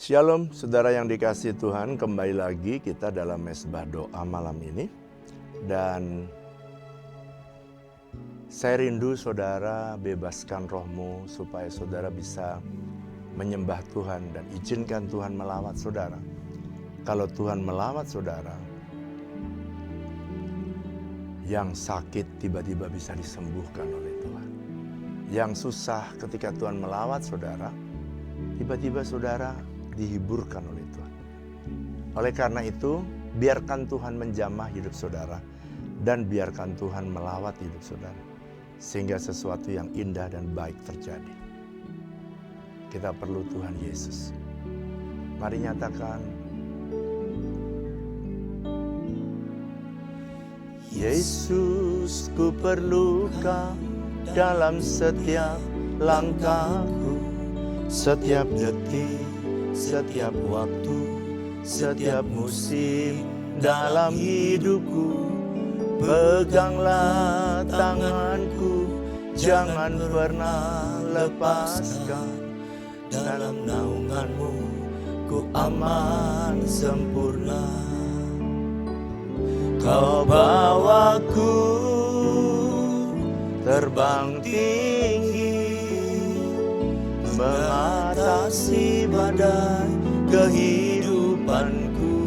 Shalom, saudara yang dikasihi Tuhan, kembali lagi kita dalam mesbah doa malam ini. Dan saya rindu saudara bebaskan rohmu supaya saudara bisa menyembah Tuhan dan izinkan Tuhan melawat saudara. Kalau Tuhan melawat saudara, yang sakit tiba-tiba bisa disembuhkan oleh Tuhan. Yang susah ketika Tuhan melawat saudara, tiba-tiba saudara dihiburkan oleh Tuhan. Oleh karena itu, biarkan Tuhan menjamah hidup saudara dan biarkan Tuhan melawat hidup saudara sehingga sesuatu yang indah dan baik terjadi. Kita perlu Tuhan Yesus. Mari nyatakan, Yesus, ku perlu Kau dalam setiap langkahku, setiap detik, setiap waktu, setiap musim dalam hidupku. Peganglah tanganku, jangan pernah lepaskan. Dalam naungan-Mu ku aman sempurna. Kau bawaku terbang tinggi, mengatasi badai kehidupanku.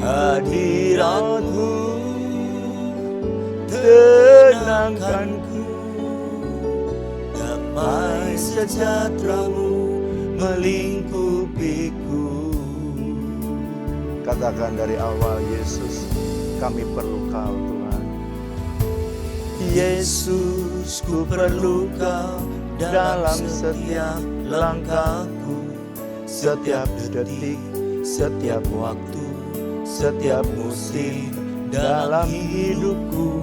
Hadirat-Mu tenangkanku, damai sejahtera-Mu melingkupiku. Katakan dari awal, Yesus, kami perlu Kau Tuhan. Yesus, ku perlu Kau dalam setiap langkahku, setiap detik, setiap waktu, setiap musim dalam hidupku.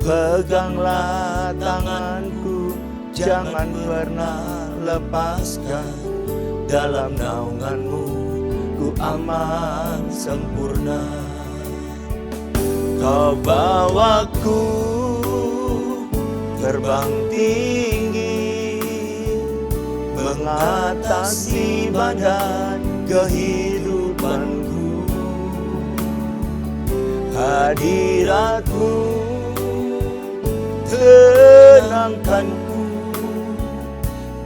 Peganglah tanganku, jangan pernah lepaskan. Dalam naungan-Mu ku aman sempurna. Kau bawaku terbang tinggi, mengatasi badai kehidupanku. Hadirat-Mu tenangkanku,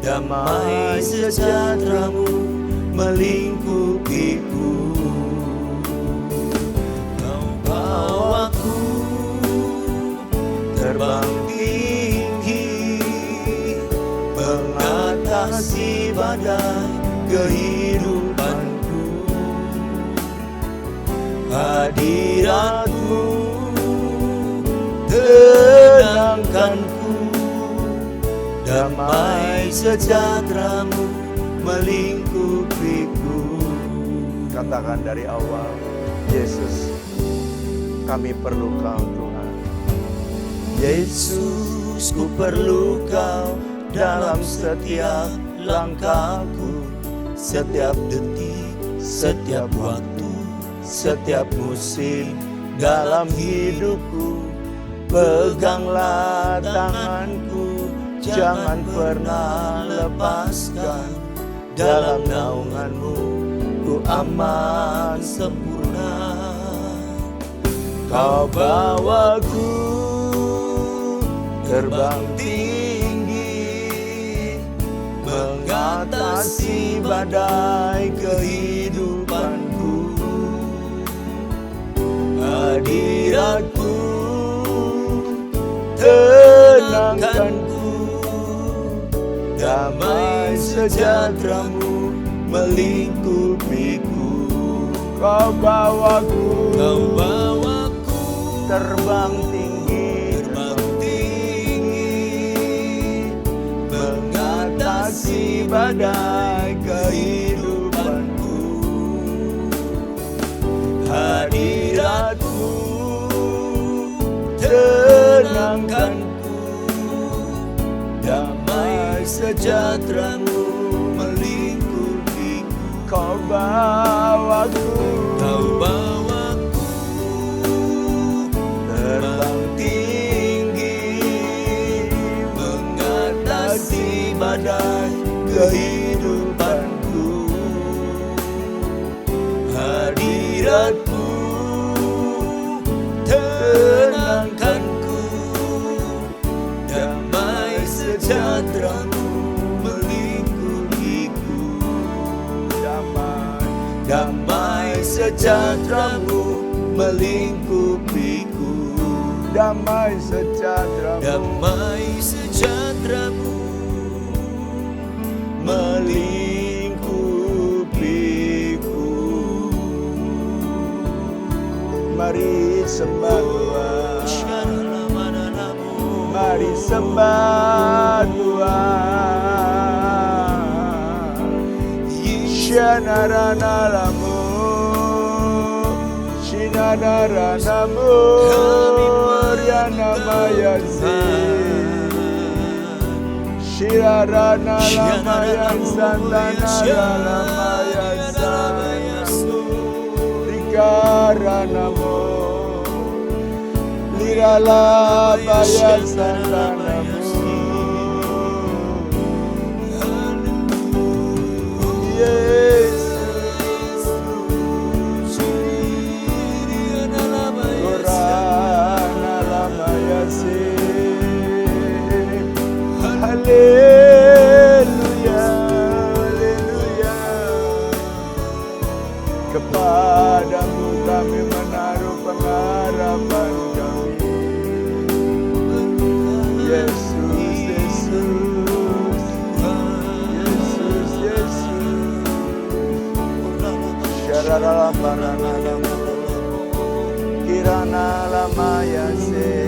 damai sejahtera-Mu melingkupiku. Kau bawaku terbang tinggi, mengatasi badai kehidupanku. Hadirat-Mu tenangkanku, damai sejahtera-Mu melingkupiku. Katakan dari awal, Yesus, kami perlu Kau Tuhan. Yesus, ku perlu Kau dalam setiap langkahku, setiap detik, setiap waktu, setiap musim dalam hidupku. Peganglah tanganku, jangan pernah lepaskan. Dalam naungan-Mu ku aman sempurna. Kau bawaku terbang tinggi, mengatasi badai kehidupanku. Hadirat-Mu tenangkanku, damai sejahtera-Mu melingkupiku. Kau bawaku terbang tinggi, mengatasi badai kehidupanku. Hadirat-Mu tenangkanku, damai sejahtera-Mu melingkupiku. Kau bawaku terbang tinggi, mengatasi badai kehidupan. hadirat-Mu, tenangkanku, damai sejahtera-Mu melingkupiku, damai sejahtera-Mu melingkupiku, damai sejahtera-Mu, damai sejahtera-Mu melingkupiku. Mari sembah Tuhan, mari sembah Tuhan. Shanarana-lamu, Shinanaranamu, Rianamayasi, Shirarana-lamaya, Santana-lamaya, Rikaranamu, Liralabaya, Santanamu. Haleluya, haleluya. Kepadamu kami menaruh pengharapan kami. Yesus, Yesus, Yesus, Yesus. Syarara parana lamu, kirana lama yase.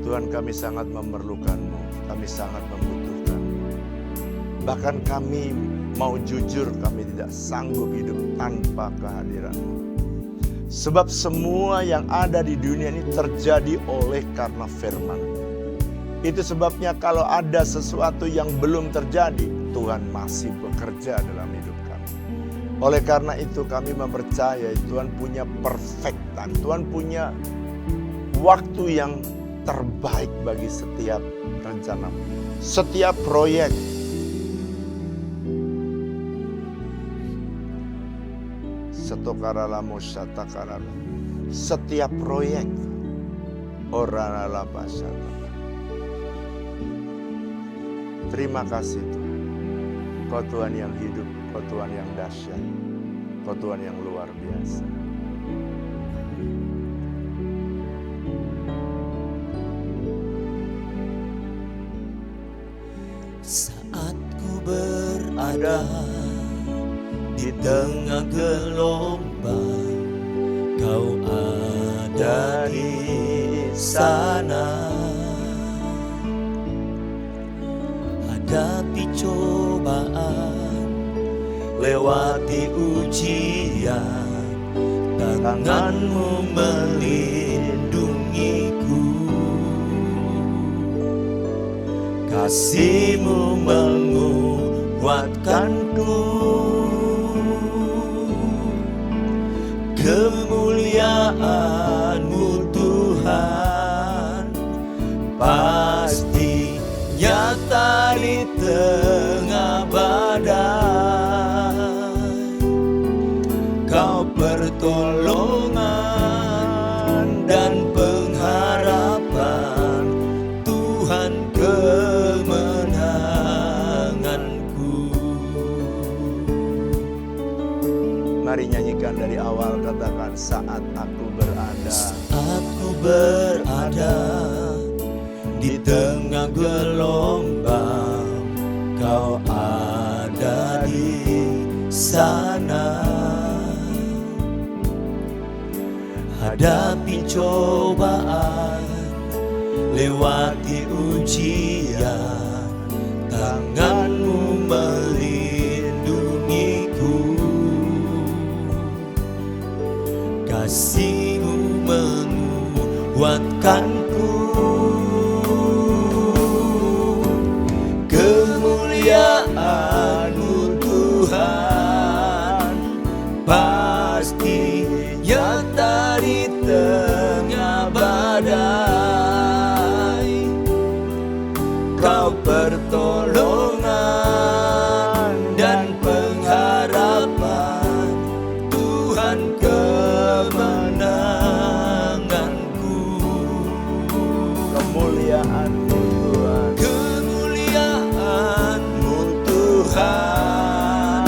Tuhan, kami sangat memerlukan-Mu, kami sangat membutuhkan. Bahkan kami mau jujur, kami tidak sanggup hidup tanpa kehadiran-Mu. Sebab semua yang ada di dunia ini terjadi oleh karena firman. Itu sebabnya kalau ada sesuatu yang belum terjadi, Tuhan masih bekerja dalam hidup kami. Oleh karena itu kami mempercayai Tuhan punya perfektan, Tuhan punya waktu yang terbaik bagi setiap rencana, setiap proyek. Setokaralamu satakarala, setiap proyek. Orala basata. Terima kasih Tuhan. Kau Tuhan yang hidup, Kau Tuhan yang dahsyat, Kau Tuhan yang luar biasa. Saat ku berada di tengah gelombang, Kau ada di sana. Hadapi cobaan, lewati ujian, tangan-Mu melindungiku. Kasih-Mu menguatkanku, kemuliaan-Mu Tuhan pasti nyata di tengah badai. Kau pertolongan dan pengharapan, Tuhan kemenanganku. Mari nyanyikan dari awal, katakan saat aku berada. Saat ku berada di tengah gelombang, Kau ada di sana. Hadapi cobaan, lewati ujian, tangan-Mu melindungiku. Kasih-Mu menguatkanku, kemuliaan-Mu Tuhan pasti nyata di tengah badai. pertolongan dan pengharapan, Tuhan kemenanganku. Kemuliaan-Mu Tuhan, Kemuliaan-Mu Tuhan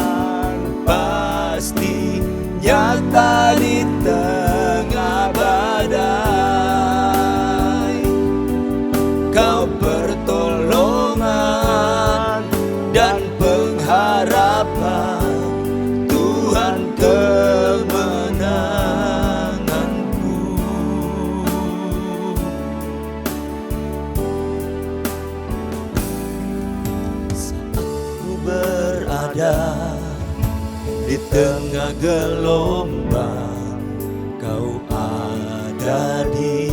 pasti nyata di tengah badai. Kau pertolongan dan pengharapan, Tuhan kemenanganku. Saat ku berada di tengah gelombang, Kau ada di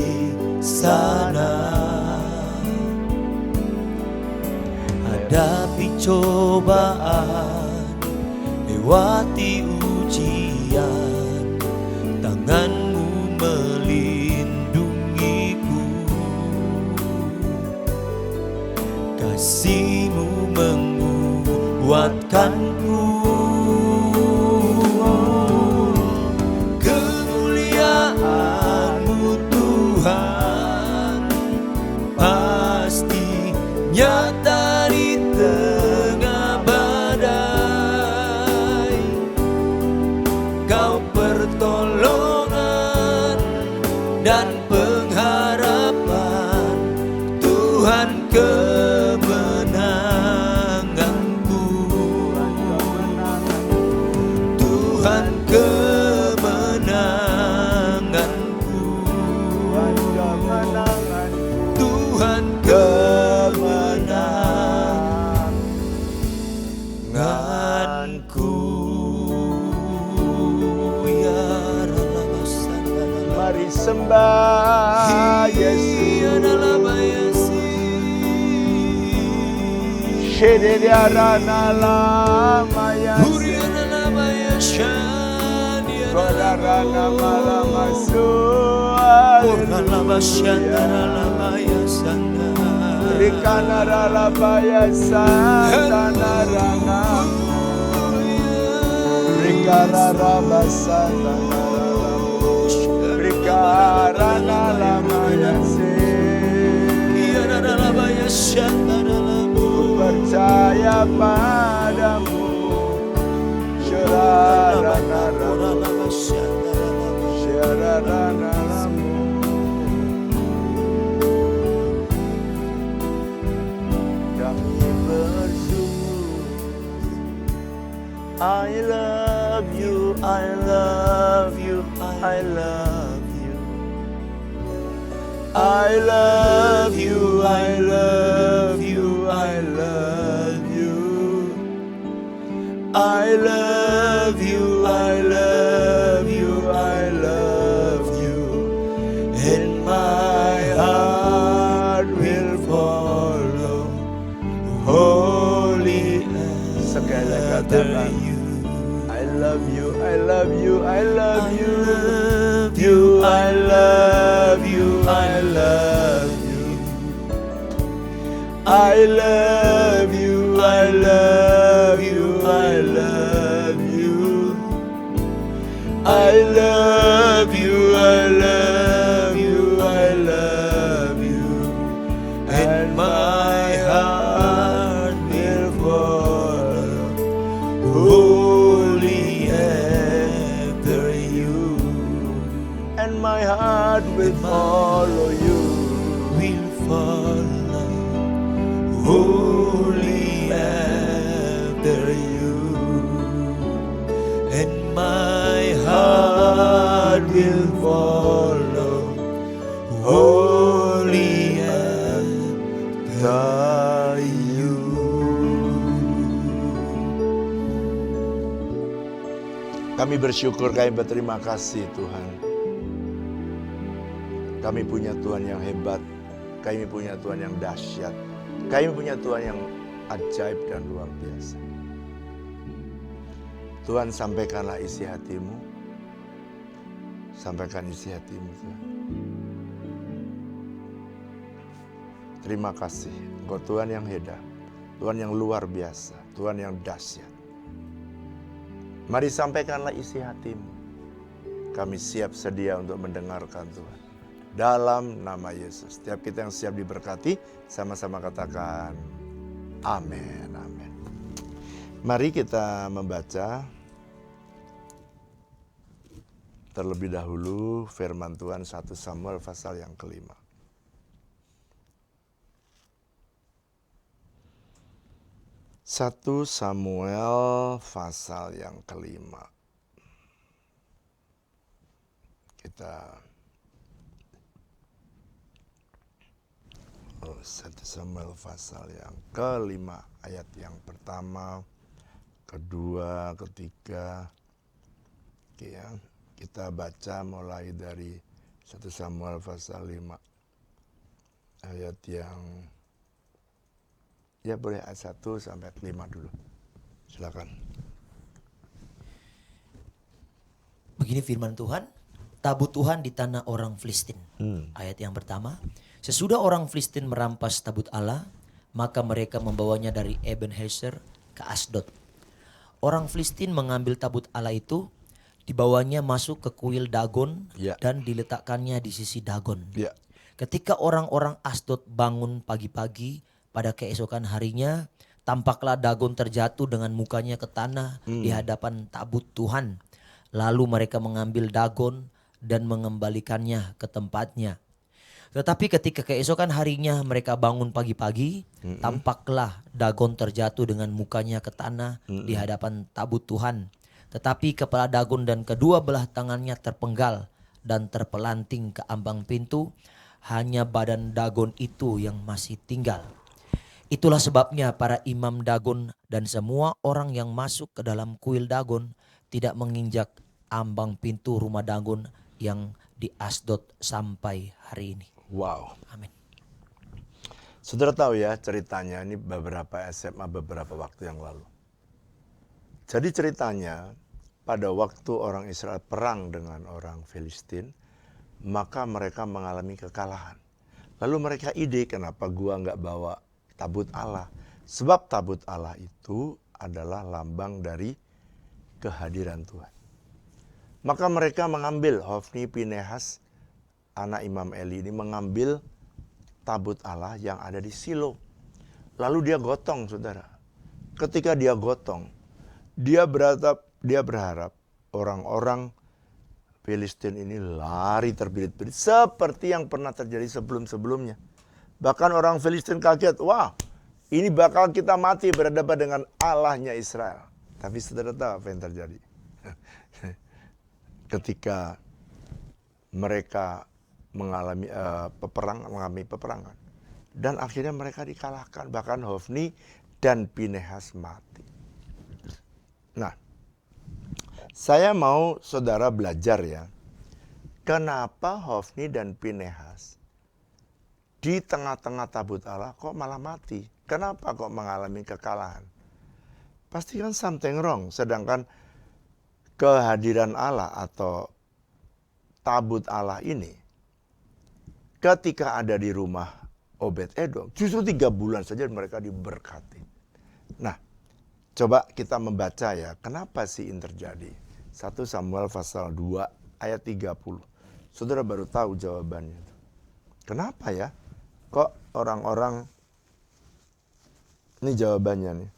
sana. Hadapi cobaan, lewati ujian, tangan-Mu melindungiku. Kasih-Mu menguatkanku. Kemuliaan-Mu Tuhan pasti nyata di tengah badai. Kau pertolongan dan pengharapan, Tuhan kemenanganku. Tuhan kemenanganku. Tuhan kemenanganku. Ya Rabbana, mari sembah Yesus. Shederiarana lama Yesus, Kodarana malamasu, Rikanara labaya santana ranga, Rikarara basantana ranga, Rikarana lama Yesus. Ku percaya padamu, kami bersyukur. I love you, I love you, I love you. I love you, I love you, I love you. I love you, I love you, I love you. And my heart will follow holy after you. I love you, I love you, I love you. I love you, I love you. I love you, I love you, I love you. I love you, I love you, I love you. And my heart will follow wholly after you. And my heart will follow you. Will follow wholly after you. And my heart will follow wholly after you. Kami bersyukur, kami berterima kasih Tuhan. Kami punya Tuhan yang hebat, kami punya Tuhan yang dahsyat, kami punya Tuhan yang ajaib dan luar biasa. Tuhan, sampaikanlah isi hatimu, sampaikan isi hatimu Tuhan. Terima kasih, Engkau Tuhan yang hebat, Tuhan yang luar biasa, Tuhan yang dahsyat. Mari sampaikanlah isi hatimu. Kami siap sedia untuk mendengarkan Tuhan. Dalam nama Yesus, setiap kita yang siap diberkati, sama-sama katakan amin, amin. Mari kita membaca terlebih dahulu firman Tuhan 1 Samuel pasal yang kelima. 1 Samuel pasal yang kelima. Kita 1 Samuel pasal yang kelima, ayat yang pertama, kedua, ketiga. Oke ya, kita baca mulai dari 1 Samuel pasal 5. Ayat yang ya boleh ayat 1 sampai 5 dulu. Silakan. Begini firman Tuhan, tabut Tuhan di tanah orang Filistin. Ayat yang pertama, sesudah orang Filistin merampas tabut Allah, maka mereka membawanya dari Ebenezer ke Asdod. Orang Filistin mengambil tabut Allah itu, dibawanya masuk ke kuil Dagon dan diletakkannya di sisi Dagon. Ketika orang-orang Asdod bangun pagi-pagi, pada keesokan harinya, tampaklah Dagon terjatuh dengan mukanya ke tanah di hadapan tabut Tuhan. Lalu mereka mengambil Dagon dan mengembalikannya ke tempatnya. Tetapi ketika keesokan harinya mereka bangun pagi-pagi, tampaklah Dagon terjatuh dengan mukanya ke tanah di hadapan tabut Tuhan. Tetapi kepala Dagon dan kedua belah tangannya terpenggal dan terpelanting ke ambang pintu, hanya badan Dagon itu yang masih tinggal. Itulah sebabnya para imam Dagon dan semua orang yang masuk ke dalam kuil Dagon tidak menginjak ambang pintu rumah Dagon yang di Asdod sampai hari ini. Wow. Amin. Saudara tahu ya ceritanya ini beberapa SMA beberapa waktu yang lalu. Jadi ceritanya pada waktu orang Israel perang dengan orang Filistin, maka mereka mengalami kekalahan. Lalu mereka ide kenapa gua nggak bawa tabut Allah. Sebab tabut Allah itu adalah lambang dari kehadiran Tuhan. Maka mereka mengambil, Hofni, Pinehas, anak Imam Eli ini mengambil tabut Allah yang ada di Silo. Lalu dia gotong, saudara. Ketika dia gotong, dia berharap orang-orang Filistin ini lari terbirit-birit seperti yang pernah terjadi sebelum-sebelumnya. Bahkan orang Filistin kaget, wah ini bakal kita mati berhadapan dengan Allahnya Israel. Tapi saudara tahu apa yang terjadi? Ketika mereka mengalami peperangan. Dan akhirnya mereka dikalahkan. Bahkan Hofni dan Pinehas mati. Nah, saya mau saudara belajar ya. Kenapa Hofni dan Pinehas di tengah-tengah tabut Allah kok malah mati? Kenapa kok mengalami kekalahan? Pasti kan something wrong. Sedangkan kehadiran Allah atau tabut Allah ini ketika ada di rumah Obed-Edom, justru 3 bulan saja mereka diberkati. Nah, coba kita membaca ya, kenapa sih ini terjadi? 1 Samuel pasal 2 ayat 30. Saudara baru tahu jawabannya. Kenapa ya? Kok orang-orang, ini jawabannya nih.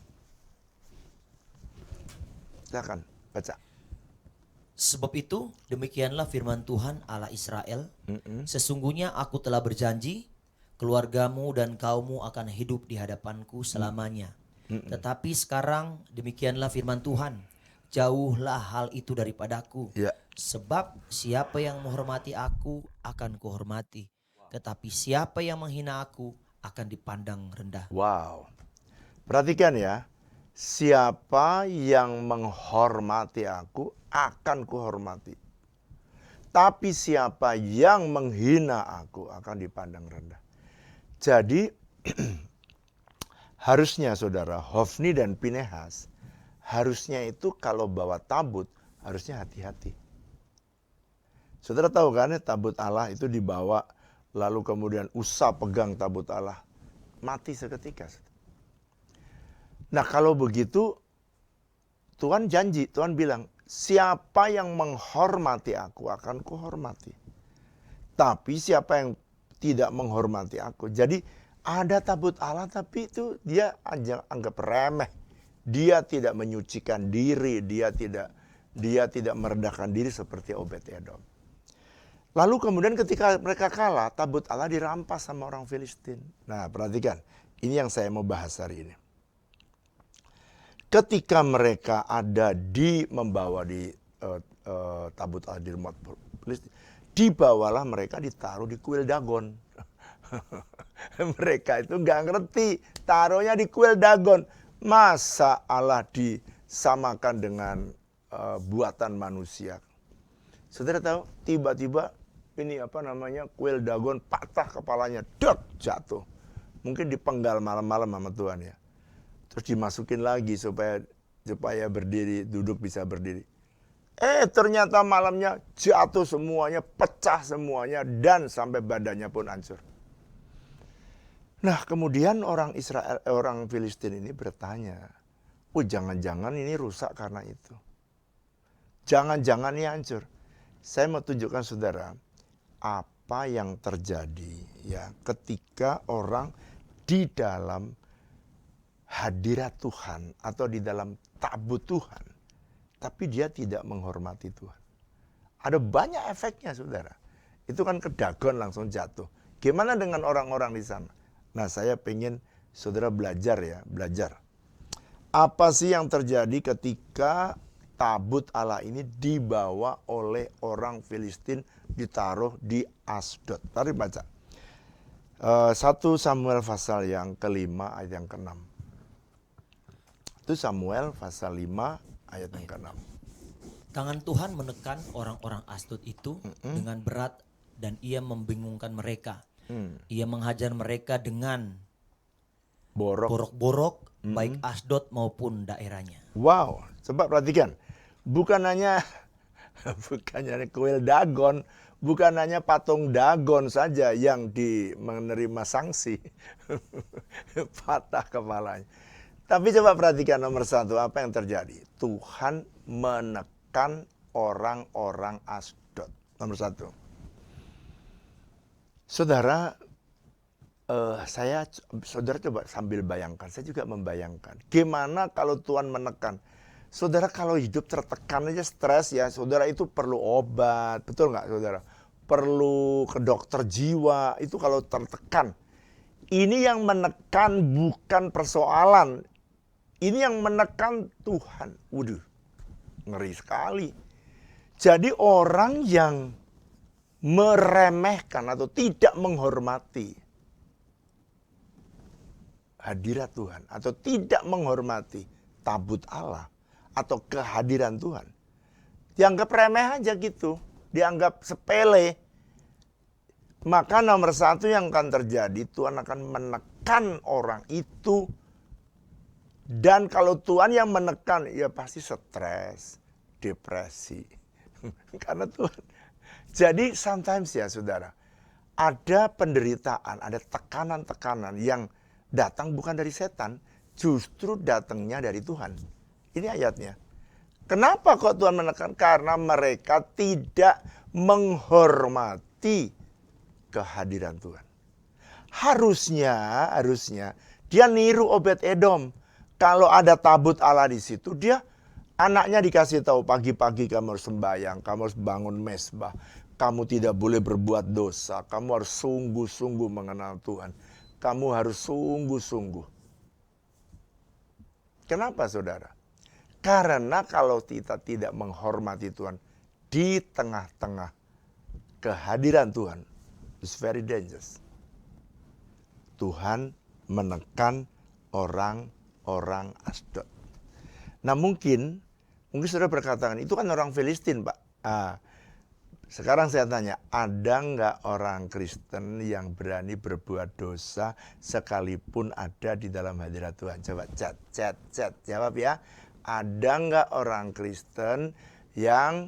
Silakan baca. Sebab itu demikianlah firman Tuhan Allah Israel. Sesungguhnya aku telah berjanji, keluargamu dan kaummu akan hidup di hadapanku selamanya. Tetapi sekarang demikianlah firman Tuhan, jauhlah hal itu daripadaku. Sebab siapa yang menghormati aku akan kuhormati, tetapi siapa yang menghina aku akan dipandang rendah. Wow. Perhatikan ya. Siapa yang menghormati aku akan kuhormati. Tapi siapa yang menghina aku akan dipandang rendah. Jadi harusnya saudara, Hofni dan Pinehas harusnya itu kalau bawa tabut harusnya hati-hati. Saudara tahu kan ya, tabut Allah itu dibawa lalu kemudian Usa pegang tabut Allah. mati seketika. Nah kalau begitu Tuhan janji, Tuhan bilang, siapa yang menghormati aku akan kuhormati. Tapi siapa yang tidak menghormati aku. Jadi ada tabut Allah tapi itu dia anggap remeh. Dia tidak menyucikan diri, dia tidak merendahkan diri seperti Obed-Edom. Lalu kemudian ketika mereka kalah, tabut Allah dirampas sama orang Filistin. Nah perhatikan, ini yang saya mau bahas hari ini. Ketika mereka ada membawa di tabut Allah di rumah Filistin, dibawalah mereka ditaruh di kuil Dagon. Mereka itu nggak ngerti, taruhnya di kuil Dagon. Masa Allah disamakan dengan buatan manusia? Saudara tahu, tiba-tiba ini kuil Dagon patah kepalanya, jatuh. Mungkin dipenggal malam-malam sama Tuhan ya. Terus dimasukin lagi supaya berdiri, duduk bisa berdiri. Ternyata malamnya jatuh semuanya, pecah semuanya, dan sampai badannya pun hancur. Nah kemudian orang Filistin ini bertanya, jangan-jangan ini rusak karena itu. Jangan-jangan ini hancur. Saya mau tunjukkan saudara, apa yang terjadi ya ketika orang di dalam hadirat Tuhan atau di dalam tabut Tuhan, tapi dia tidak menghormati Tuhan. Ada banyak efeknya saudara. Itu kan ke Dagon langsung jatuh. Gimana dengan orang-orang di sana? Nah saya pengen saudara belajar. Apa sih yang terjadi ketika tabut Allah ini dibawa oleh orang Filistin, ditaruh di Asdod. Mari baca. 1 Samuel pasal yang ke-5 ayat yang ke-6. 1 Samuel pasal 5 ayat yang ke-6. Tangan Tuhan menekan orang-orang Asdod itu dengan berat dan ia membingungkan mereka. Ia menghajar mereka dengan borok-borok baik Asdod maupun daerahnya. Wow, coba perhatikan. Bukan hanya kuil Dagon, bukan hanya patung Dagon saja yang menerima sanksi. Patah kepalanya. Tapi coba perhatikan nomor 1, apa yang terjadi? Tuhan menekan orang-orang Asdod. Nomor 1. Saudara, saudara coba sambil bayangkan, saya juga membayangkan. Gimana kalau Tuhan menekan? Saudara kalau hidup tertekan aja stres ya, saudara itu perlu obat, betul nggak saudara? Perlu ke dokter jiwa, itu kalau tertekan. Ini yang menekan bukan persoalan, ini yang menekan Tuhan. Waduh, ngeri sekali. Jadi orang yang meremehkan atau tidak menghormati hadirat Tuhan atau tidak menghormati tabut Allah atau kehadiran Tuhan, dianggap remeh aja gitu, dianggap sepele. Maka nomor 1 yang akan terjadi, Tuhan akan menekan orang itu. Dan kalau Tuhan yang menekan, ya pasti stres, depresi. Karena Tuhan. Jadi sometimes ya saudara, ada penderitaan, ada tekanan-tekanan yang datang bukan dari setan, justru datangnya dari Tuhan. Ini ayatnya. Kenapa kok Tuhan menekan? Karena mereka tidak menghormati kehadiran Tuhan. Harusnya dia niru Obed-Edom. Kalau ada tabut Allah di situ, dia anaknya dikasih tahu pagi-pagi kamu harus sembahyang, kamu harus bangun mezbah, kamu tidak boleh berbuat dosa, kamu harus sungguh-sungguh mengenal Tuhan, kamu harus sungguh-sungguh. Kenapa saudara? Karena kalau kita tidak menghormati Tuhan di tengah-tengah kehadiran Tuhan, it's very dangerous. Tuhan menekan orang-orang Asdod. Nah mungkin saudara berkata, itu kan orang Filistin Pak. Sekarang saya tanya, ada nggak orang Kristen yang berani berbuat dosa sekalipun ada di dalam hadirat Tuhan? Coba chat, jawab ya. Ada nggak orang Kristen yang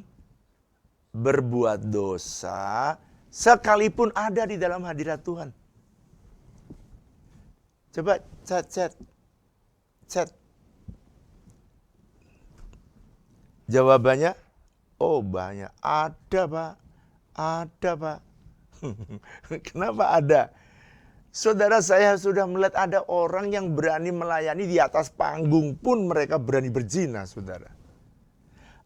berbuat dosa sekalipun ada di dalam hadirat Tuhan? Coba chat. Jawabannya, oh banyak. Ada Pak. Kenapa ada? Saudara, saya sudah melihat ada orang yang berani melayani di atas panggung pun mereka berani berzina, saudara.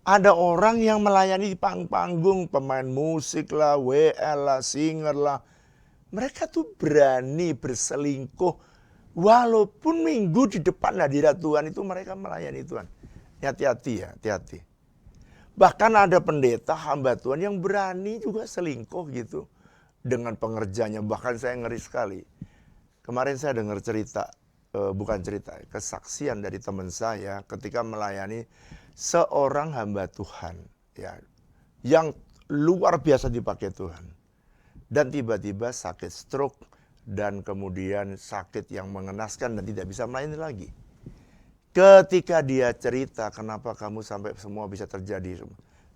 Ada orang yang melayani di panggung, pemain musik lah, WL lah, singer lah. Mereka tuh berani berselingkuh. Walaupun minggu di depan hadirat Tuhan itu mereka melayani Tuhan. Hati-hati ya, hati-hati. Bahkan ada pendeta hamba Tuhan yang berani juga selingkuh gitu. Dengan pengerjanya, bahkan saya ngeri sekali. Kemarin saya dengar cerita, kesaksian dari teman saya ketika melayani seorang hamba Tuhan ya, yang luar biasa dipakai Tuhan. Dan tiba-tiba sakit stroke dan kemudian sakit yang mengenaskan dan tidak bisa melayani lagi. Ketika dia cerita, kenapa kamu sampai semua bisa terjadi?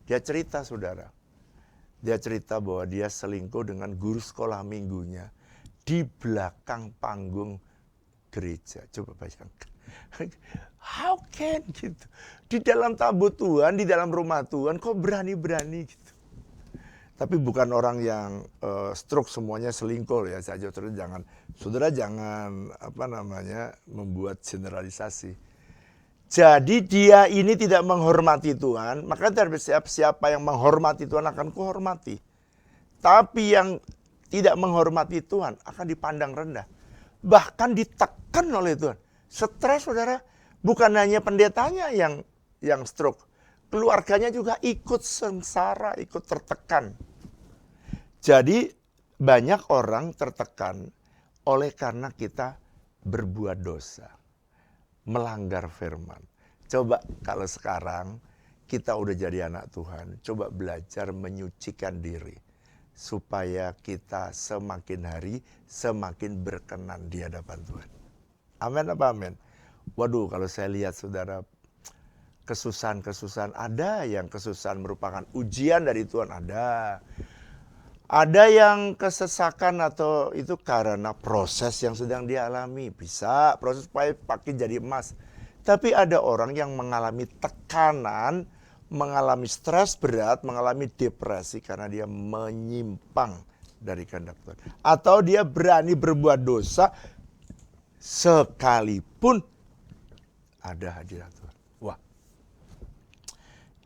Dia cerita, saudara. Dia cerita bahwa dia selingkuh dengan guru sekolah minggunya di belakang panggung gereja. Coba bayangkan. How can gitu? Di dalam tabut Tuhan, di dalam rumah Tuhan, kok berani-berani gitu. Tapi bukan orang yang stroke semuanya selingkuh ya. Saudara jangan membuat generalisasi. Jadi dia ini tidak menghormati Tuhan, maka siapa yang menghormati Tuhan akan kuhormati. Tapi yang tidak menghormati Tuhan akan dipandang rendah. Bahkan ditekan oleh Tuhan. Stres, saudara, bukan hanya pendetanya yang stroke. Keluarganya juga ikut sengsara, ikut tertekan. Jadi banyak orang tertekan oleh karena kita berbuat dosa. Melanggar firman. Coba kalau sekarang kita udah jadi anak Tuhan, coba belajar menyucikan diri supaya kita semakin hari semakin berkenan di hadapan Tuhan. Amin apa amin? Waduh, kalau saya lihat saudara, kesusahan-kesusahan, ada yang kesusahan merupakan ujian dari Tuhan, ada. Ada yang kesesakan atau itu karena proses yang sedang dialami. Bisa proses supaya pakai jadi emas. Tapi ada orang yang mengalami tekanan, mengalami stres berat, mengalami depresi karena dia menyimpang dari kehendak Tuhan. Atau dia berani berbuat dosa sekalipun ada hadirat Tuhan. Wah,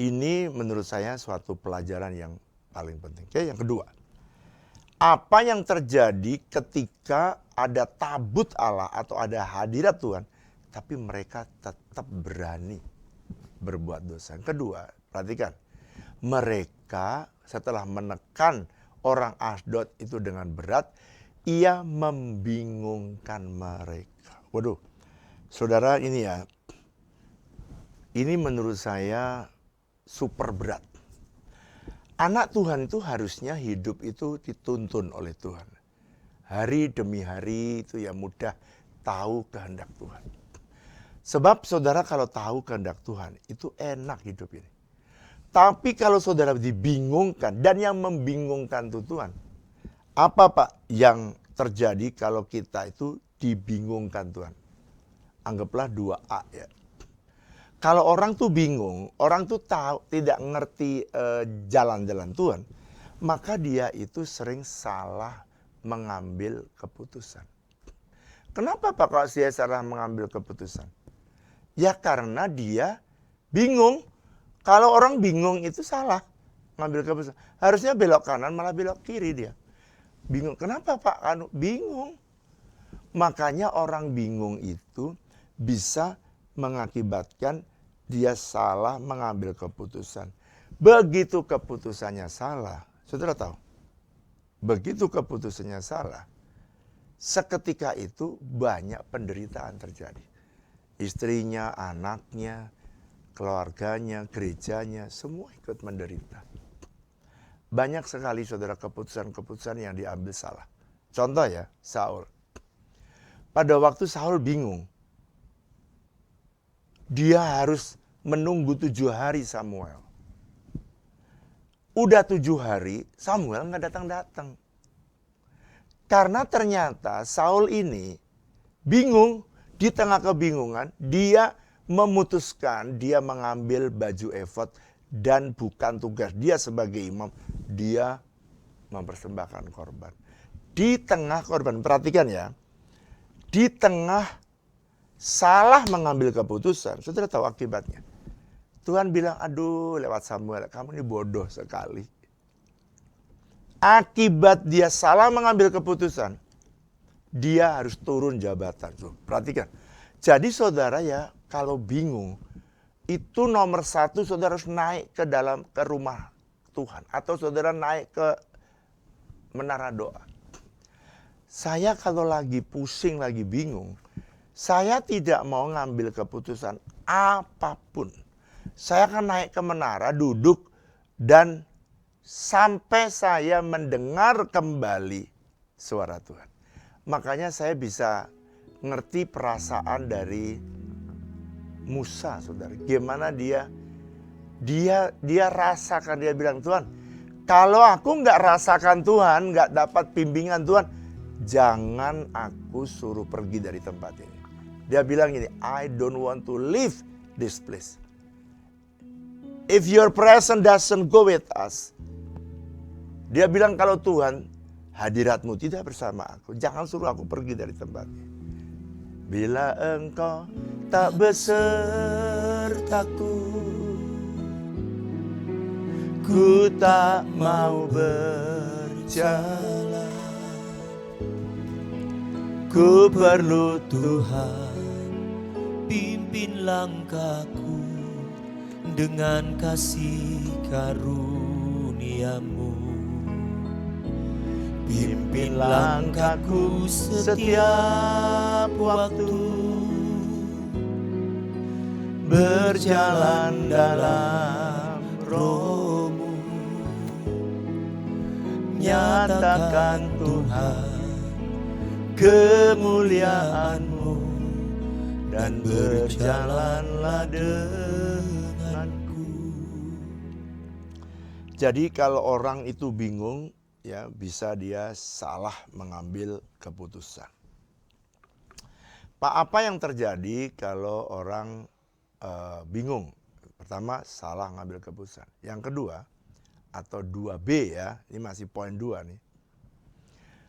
ini menurut saya suatu pelajaran yang paling penting. Oke, yang kedua. Apa yang terjadi ketika ada tabut Allah atau ada hadirat Tuhan, tapi mereka tetap berani berbuat dosa. Yang kedua, perhatikan. Mereka setelah menekan orang Asdod itu dengan berat, ia membingungkan mereka. Waduh, saudara ini ya, ini menurut saya super berat. Anak Tuhan itu harusnya hidup itu dituntun oleh Tuhan. Hari demi hari itu ya mudah tahu kehendak Tuhan. Sebab saudara kalau tahu kehendak Tuhan itu enak hidup ini. Tapi kalau saudara dibingungkan dan yang membingungkan itu Tuhan. Apa Pak yang terjadi kalau kita itu dibingungkan Tuhan? Anggaplah 2A ya. Kalau orang tuh bingung, orang tuh tahu tidak ngerti jalan-jalan Tuhan, maka dia itu sering salah mengambil keputusan. Kenapa Pak kalau dia salah mengambil keputusan? Ya karena dia bingung. Kalau orang bingung itu salah mengambil keputusan. Harusnya belok kanan malah belok kiri dia. Bingung. Kenapa Pak? Bingung. Makanya orang bingung itu bisa mengakibatkan dia salah mengambil keputusan. Begitu keputusannya salah, saudara tahu, begitu keputusannya salah, seketika itu banyak penderitaan terjadi. Istrinya, anaknya, keluarganya, gerejanya, semua ikut menderita. Banyak sekali saudara keputusan-keputusan yang diambil salah. Contoh ya, Saul. Pada waktu Saul bingung, dia harus menunggu 7 hari Samuel. Udah 7 hari, Samuel nggak datang-datang. Karena ternyata Saul ini bingung, di tengah kebingungan, dia memutuskan dia mengambil baju efod dan bukan tugas dia sebagai imam, dia mempersembahkan korban. Di tengah korban, perhatikan ya, di tengah salah mengambil keputusan, saudara tahu akibatnya. Tuhan bilang, aduh lewat Samuel, kamu ini bodoh sekali. Akibat dia salah mengambil keputusan, dia harus turun jabatan. Tuh, perhatikan. Jadi saudara ya, kalau bingung, itu nomor satu saudara harus naik ke rumah Tuhan. Atau saudara naik ke menara doa. Saya kalau lagi pusing, lagi bingung, saya tidak mau ngambil keputusan apapun. Saya akan naik ke menara, duduk, dan sampai saya mendengar kembali suara Tuhan. Makanya saya bisa ngerti perasaan dari Musa, saudara. Gimana dia rasakan, dia bilang, Tuhan, kalau aku nggak rasakan Tuhan, nggak dapat bimbingan Tuhan, jangan aku suruh pergi dari tempat ini. Dia bilang gini, I don't want to leave this place. If your presence doesn't go with us. Dia bilang, kalau Tuhan, hadiratmu tidak bersama aku, jangan suruh aku pergi dari tempat ini. Bila engkau tak besertaku, ku tak mau berjalan. Ku perlu Tuhan, pimpin langkahku dengan kasih karunia-Mu. Pimpin langkahku setiap waktu, berjalan dalam Roh-Mu. Nyatakan Tuhan kemuliaan-Mu, dan berjalanlah denganku. Jadi kalau orang itu bingung, ya bisa dia salah mengambil keputusan. Pak, apa yang terjadi kalau orang bingung? Pertama, salah ngambil keputusan. Yang kedua, atau 2B ya, ini masih poin 2 nih.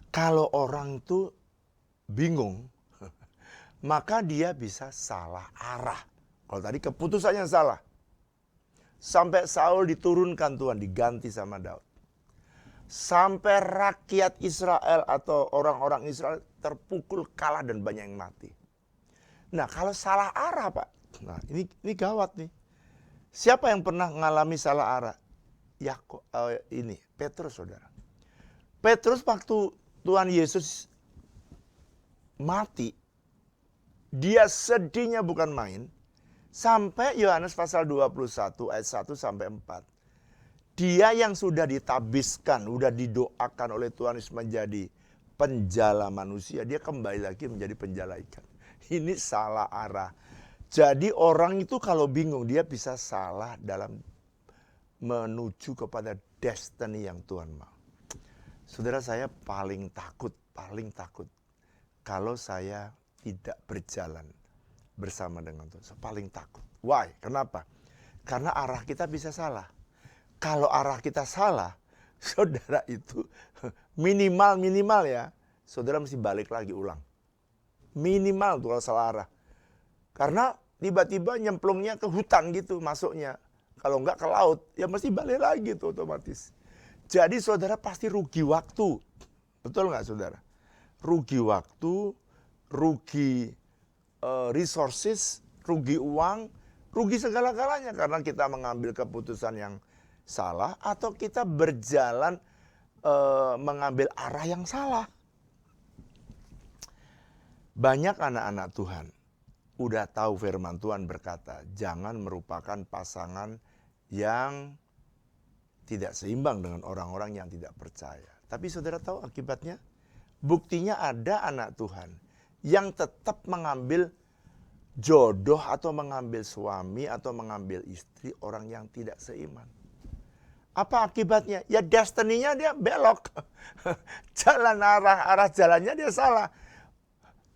Kalau orang itu bingung, maka dia bisa salah arah. Kalau tadi keputusannya salah. Sampai Saul diturunkan Tuhan, diganti sama Daud. Sampai rakyat Israel atau orang-orang Israel terpukul, kalah, dan banyak yang mati. Nah, kalau salah arah, Pak. Nah, ini gawat nih. Siapa yang pernah mengalami salah arah? Petrus, saudara. Petrus waktu Tuhan Yesus mati, dia sedihnya bukan main. Sampai Yohanes pasal 21 ayat 1 sampai 4. Dia yang sudah ditabiskan, sudah didoakan oleh Tuhan Yesus menjadi penjala manusia, dia kembali lagi menjadi penjala ikan. Ini salah arah. Jadi orang itu kalau bingung, dia bisa salah dalam menuju kepada destiny yang Tuhan mau. Saudara, saya paling takut kalau saya tidak berjalan bersama dengan Tuhan. Saya paling takut. Why? Kenapa? Karena arah kita bisa salah. Kalau arah kita salah, saudara, itu minimal ya, saudara mesti balik lagi ulang. Minimal tuh kalau salah arah. Karena tiba-tiba nyemplungnya ke hutan gitu masuknya. Kalau enggak ke laut, ya mesti balik lagi tuh otomatis. Jadi saudara pasti rugi waktu. Betul nggak, saudara? Rugi waktu, rugi resources, rugi uang, rugi segala-galanya. Karena kita mengambil keputusan yang salah atau kita berjalan mengambil arah yang salah. Banyak anak-anak Tuhan udah tahu firman Tuhan berkata, jangan merupakan pasangan yang tidak seimbang dengan orang-orang yang tidak percaya. Tapi saudara tahu akibatnya? Buktinya ada anak Tuhan yang tetap mengambil jodoh atau mengambil suami atau mengambil istri orang yang tidak seiman. Apa akibatnya? Ya destiny-nya dia belok. Jalan arah jalannya dia salah.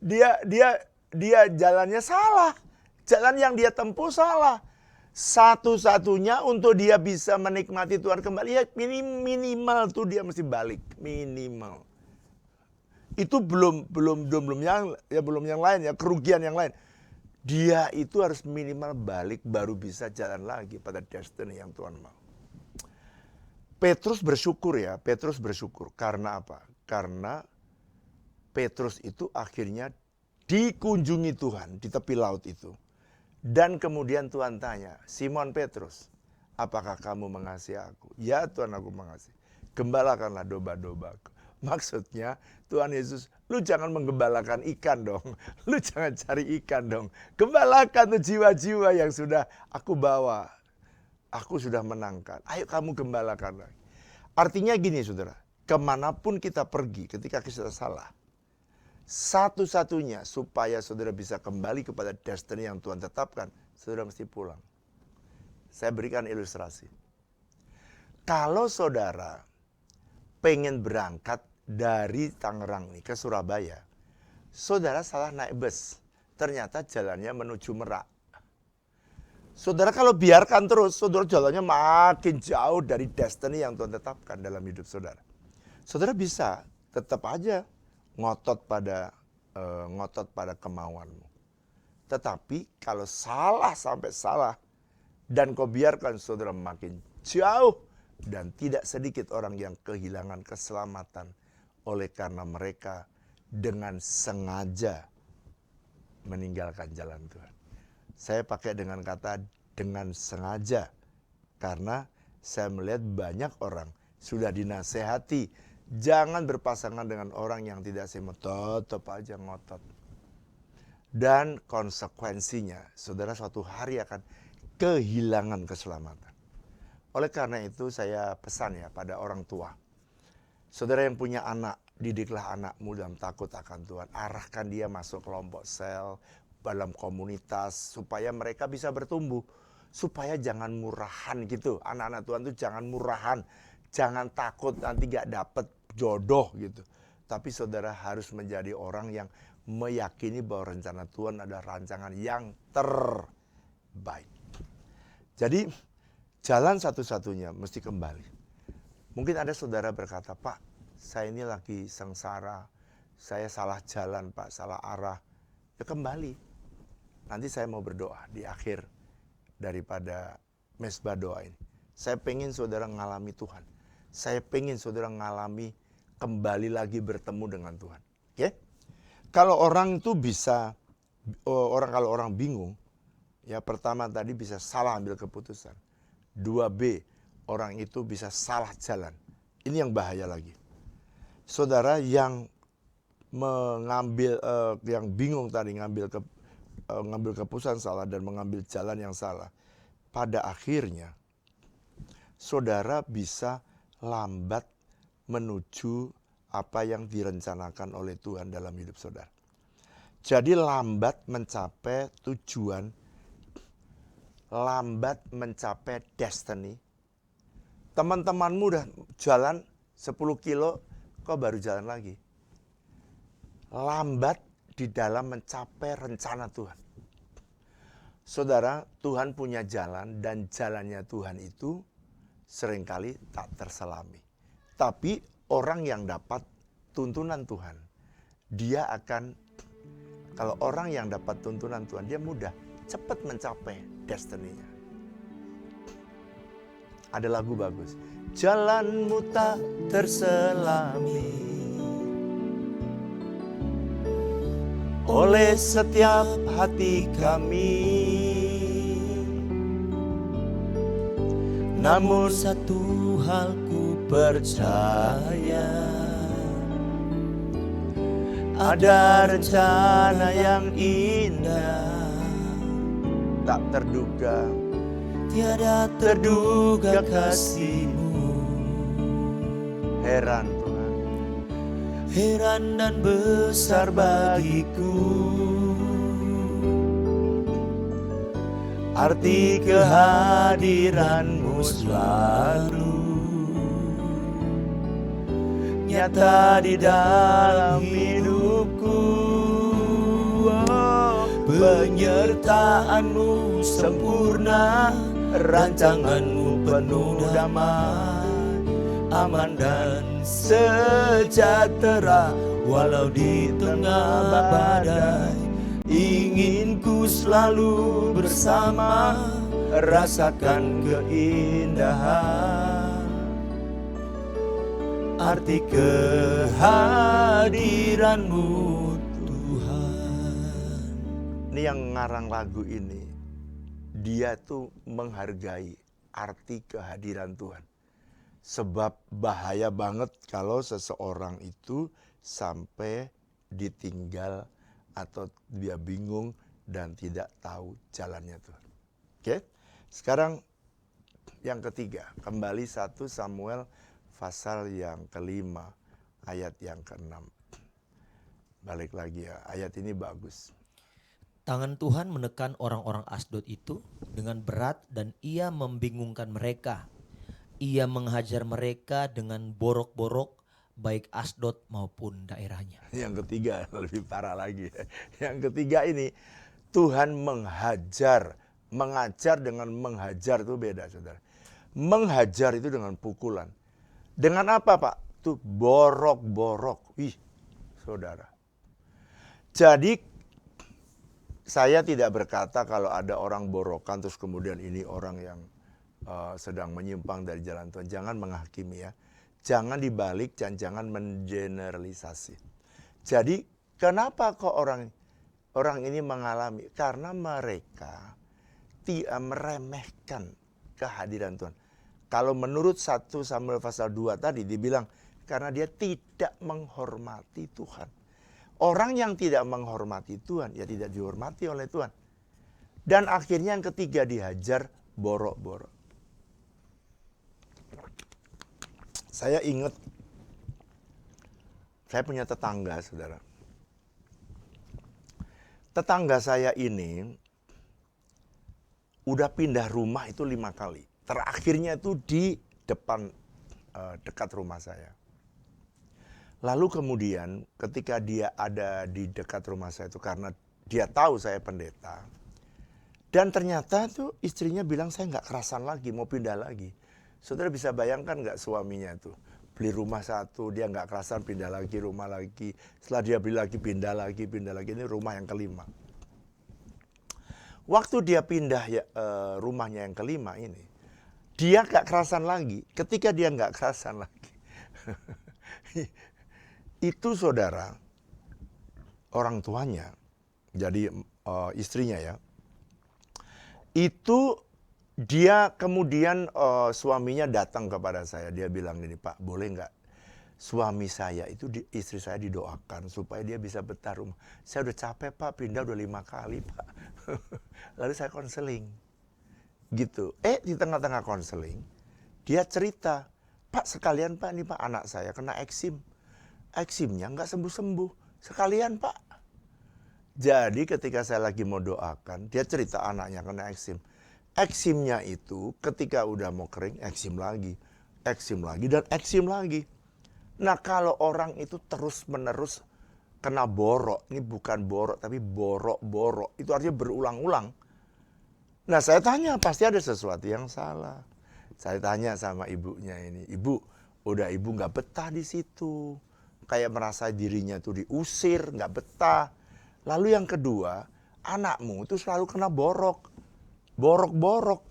Dia jalannya salah. Jalan yang dia tempuh salah. Satu-satunya untuk dia bisa menikmati Tuhan kembali, ya minimal tuh dia mesti balik, minimal. Itu belum yang lain ya, kerugian yang lain. Dia itu harus minimal balik baru bisa jalan lagi pada destiny yang Tuhan mau. Petrus bersyukur ya, karena apa? Karena Petrus itu akhirnya dikunjungi Tuhan di tepi laut itu. Dan kemudian Tuhan tanya, Simon Petrus, apakah kamu mengasihi aku? Ya Tuhan, aku mengasihi. Gembalakanlah domba-dombaku. Maksudnya Tuhan Yesus, lu jangan menggembalakan ikan dong. Lu jangan cari ikan dong. Gembalakan tuh jiwa-jiwa yang sudah aku bawa. Aku sudah menangkan. Ayo kamu gembalakan lagi. Artinya gini saudara, kemanapun kita pergi ketika kita salah, satu-satunya supaya saudara bisa kembali kepada destiny yang Tuhan tetapkan, saudara mesti pulang. Saya berikan ilustrasi. Kalau saudara pengen berangkat dari Tangerang nih ke Surabaya, saudara salah naik bus, ternyata jalannya menuju Merak. Saudara kalau biarkan terus, saudara jalannya makin jauh dari destiny yang Tuhan tetapkan dalam hidup saudara. Saudara bisa tetap aja ngotot pada kemauanmu. Tetapi kalau salah sampai salah dan kau biarkan saudara makin jauh, dan tidak sedikit orang yang kehilangan keselamatan oleh karena mereka dengan sengaja meninggalkan jalan Tuhan. Saya pakai dengan kata dengan sengaja karena saya melihat banyak orang sudah dinasehati, jangan berpasangan dengan orang yang tidak seiman, tetap aja ngotot. Dan konsekuensinya, saudara suatu hari akan kehilangan keselamatan. Oleh karena itu saya pesan ya pada orang tua. Saudara yang punya anak, didiklah anakmu dalam takut akan Tuhan. Arahkan dia masuk kelompok sel, dalam komunitas, supaya mereka bisa bertumbuh. Supaya jangan murahan gitu. Anak-anak Tuhan itu jangan murahan. Jangan takut nanti gak dapet jodoh gitu. Tapi saudara harus menjadi orang yang meyakini bahwa rencana Tuhan adalah rancangan yang terbaik. Jadi jalan satu-satunya mesti kembali. Mungkin ada saudara berkata, Pak, saya ini lagi sengsara. Saya salah jalan Pak, salah arah. Ya kembali. Nanti saya mau berdoa di akhir daripada mesbah doa ini. Saya pengen saudara ngalami Tuhan. Saya pengen saudara ngalami kembali lagi bertemu dengan Tuhan. Oke? Kalau orang itu bisa, kalau orang bingung, ya pertama tadi bisa salah ambil keputusan. 2B, orang itu bisa salah jalan. Ini yang bahaya lagi. Saudara yang mengambil, yang bingung tadi ngambil keputusan salah dan mengambil jalan yang salah. Pada akhirnya, saudara bisa lambat menuju apa yang direncanakan oleh Tuhan dalam hidup saudara. Jadi lambat mencapai tujuan, lambat mencapai destiny. Teman-temanmu udah jalan 10 kilo, kok baru jalan lagi. Lambat di dalam mencapai rencana Tuhan. Saudara, Tuhan punya jalan dan jalannya Tuhan itu seringkali tak terselami. Tapi orang yang dapat tuntunan Tuhan, dia akan, kalau orang yang dapat tuntunan Tuhan, dia mudah, cepat mencapai destiny-nya. Ada lagu bagus. Jalanmu tak terselami oleh setiap hati kami. Namun satu hal ku percaya, ada rencana yang indah, tak terduga, tiada terduga kasih-Mu. Heran Tuhan, heran dan besar bagiku arti kehadiran-Mu selalu nyata di dalam hidupku. Penyertaan-Mu sempurna, rancangan-Mu penuh damai, aman dan sejahtera walau di tengah badai. Ingin ku selalu bersama, rasakan keindahan arti kehadiran-Mu Tuhan. Ini yang ngarang lagu ini, dia tuh menghargai arti kehadiran Tuhan. Sebab bahaya banget kalau seseorang itu sampai ditinggal atau dia bingung dan tidak tahu jalannya Tuhan. Oke, sekarang yang ketiga, kembali 1 Samuel pasal yang ke-5 ayat yang ke-6. Balik lagi ya, ayat ini bagus. Tangan Tuhan menekan orang-orang Asdod itu dengan berat dan ia membingungkan mereka. Ia menghajar mereka dengan borok-borok baik Asdod maupun daerahnya. Yang ketiga lebih parah lagi. Yang ketiga ini Tuhan menghajar. Mengajar dengan menghajar itu beda, saudara. Menghajar itu dengan pukulan. Dengan apa, Pak? Itu borok-borok. Ih, saudara. Jadi saya tidak berkata kalau ada orang borokan terus kemudian ini orang yang sedang menyimpang dari jalan Tuhan. Jangan menghakimi ya. Jangan dibalik dan jangan mengeneralisasi. Jadi kenapa kok orang ini mengalami? Karena mereka tidak meremehkan kehadiran Tuhan. Kalau menurut 1 Samuel pasal 2 tadi dibilang karena dia tidak menghormati Tuhan. Orang yang tidak menghormati Tuhan ya tidak dihormati oleh Tuhan. Dan akhirnya yang ketiga dihajar borok-borok. Saya ingat, saya punya tetangga, saudara. Tetangga saya ini udah pindah rumah itu 5 kali. Terakhirnya itu di depan, dekat rumah saya. Lalu kemudian ketika dia ada di dekat rumah saya itu karena dia tahu saya pendeta. Dan ternyata tuh istrinya bilang saya nggak kerasan lagi, mau pindah lagi. Saudara bisa bayangkan nggak suaminya tuh beli rumah satu, dia nggak kerasan pindah lagi, rumah lagi. Setelah dia beli lagi, pindah lagi. Ini rumah yang kelima. Waktu dia pindah rumahnya yang kelima ini, dia nggak kerasan lagi. Ketika dia nggak kerasan lagi, itu saudara, orang tuanya, jadi istrinya ya, itu dia kemudian suaminya datang kepada saya. Dia bilang gini, Pak, boleh nggak suami saya itu istri saya didoakan supaya dia bisa betah rumah. Saya udah capek, Pak, pindah udah 5 kali, Pak. Lalu saya konseling. Gitu. Di tengah-tengah konseling, dia cerita, Pak sekalian Pak, ini Pak anak saya kena eksim. Eksimnya nggak sembuh-sembuh. Sekalian Pak. Jadi ketika saya lagi mau doakan, dia cerita anaknya kena eksim. Eksimnya itu ketika udah mau kering, eksim lagi, dan eksim lagi. Nah kalau orang itu terus-menerus kena borok, ini bukan borok tapi borok-borok, itu artinya berulang-ulang. Nah saya tanya, pasti ada sesuatu yang salah. Saya tanya sama ibunya ini, Ibu, udah Ibu nggak betah di situ. Kayak merasa dirinya tuh diusir, nggak betah. Lalu yang kedua, anakmu itu selalu kena borok. Borok-borok.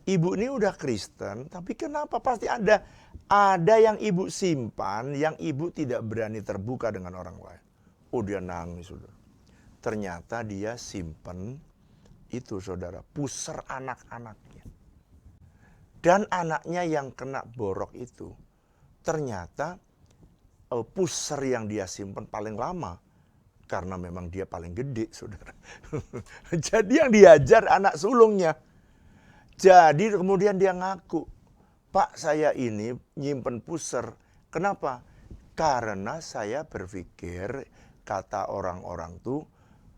Ibu ini udah Kristen, tapi kenapa pasti ada yang ibu simpan, yang ibu tidak berani terbuka dengan orang lain. Oh dia nangis, saudara. Ternyata dia simpan itu, saudara, puser anak-anaknya. Dan anaknya yang kena borok itu, ternyata puser yang dia simpan paling lama. Karena memang dia paling gede, saudara. Jadi yang diajar anak sulungnya. Jadi kemudian dia ngaku, Pak saya ini nyimpen puser. Kenapa? Karena saya berpikir, kata orang-orang tuh,